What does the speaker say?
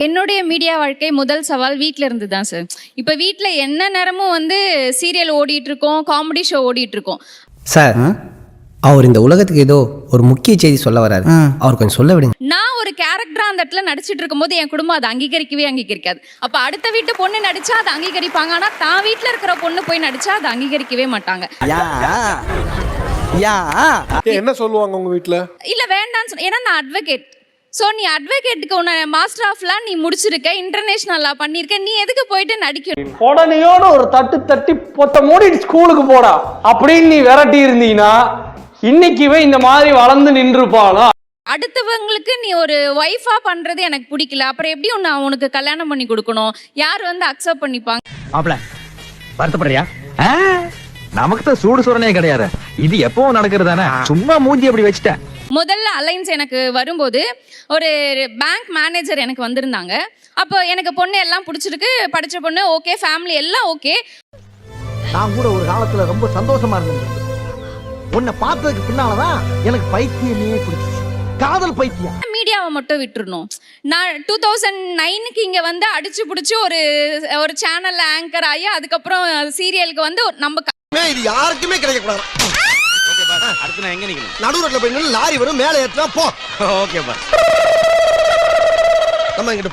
என்னுடைய மீடியா வாழ்க்கை முதல் சவால் வீட்டில் இருந்து தான் சார். இப்போ வீட்டில் என்ன நேரமும் வந்து சீரியல் ஓடிட்டு இருக்கோம், காமெடி ஷோ ஓடிட்டு இருக்கோம். சார், அவர் இந்த உலகத்துக்கு ஏதோ ஒரு முக்கிய செய்தி சொல்ல வராரு, அவர் கொஞ்சம் சொல்ல விடுங்க. நான் ஒரு கேரக்டரா அந்த இடத்துல நடிச்சிட்டு இருக்கும்போது என் குடும்பம் அதை அங்கீகரிக்காது. அப்ப அடுத்த வீட்டு பொண்ணு நடிச்சா அதை அங்கீகரிப்பாங்க, ஆனா தான் வீட்டுல இருக்கிற பொண்ணு போய் நடிச்சா அதை அங்கீகரிக்கவே மாட்டாங்க. என்ன சொல்லுவாங்க உங்க வீட்டுல? இல்ல வேண்டாம்னு ஏன்னா நான் அட்வொகேட். ஸோ நீ அட்வொகேட்டுக்கு உன்னை மாஸ்டர் ஆஃப்லாம் நீ முடிச்சிருக்க, இன்டர்நேஷனலா பண்ணியிருக்க, நீ எதுக்கு போயிட்டு நடிக்கணும்? உடனேயோட ஒரு தட்டி பொத்த மூடி ஸ்கூலுக்கு போடா அப்படின்னு நீ விரட்டி இருந்தீங்கன்னா இன்னைக்குவே இந்த மாதிரி வளர்ந்து நின்றுப்பாளா? அடுத்தவங்களுக்கு நீ ஒரு ஒய்ஃபா பண்றது எனக்கு பிடிக்கல, அப்புறம் எப்படி நான் உனக்கு கல்யாணம் பண்ணி கொடுக்கணும்? யார் வந்து அக்செப்ட் பண்ணிப்பாங்க? மாப்ள வருத்தப்படுறியா? நமக்கு தான் சூடு சுரணே கிடையாது, இது எப்பவும் நடக்கிறதானே, சும்மா மூஞ்சி அப்படி வச்சுட்டேன். முதல்ல அலைன்ஸ் எனக்கு வரும்போது ஒரு பேங்க் மேனேஜர் எனக்கு வந்திருந்தாங்க. அப்போ எனக்கு பொண்ணு எல்லாம் பிடிச்சிருக்கு, படிச்ச பொண்ணு ஓகே, ஃபேமிலி எல்லாம் ஓகே. நான் கூட ஒரு காலத்துல ரொம்ப சந்தோஷமா இருந்தேன். உன்னை பார்த்ததுக்கு பின்னாலதான் எனக்கு பைத்தியமே பிடிச்சிச்சு, காதல் பைத்தியம். மீடியாவை மட்டும் விட்டுறணும். நான் 2009க்கு இங்க வந்து அடிச்சு பிடிச்சி ஒரு சேனல்ல ஆங்கர் ஆகி அதுக்கப்புறம் சீரியலுக்கு வந்து நம்ம இது யாருக்குமே கிடைக்க கூடாது. அடுத்து நான் எங்க நிக்கணும்? நடு ரோட்ல போய் லாரி வரும், மேலே ஏற்றா போ. ஓகேப்பா, நம்ம இங்கிட்டு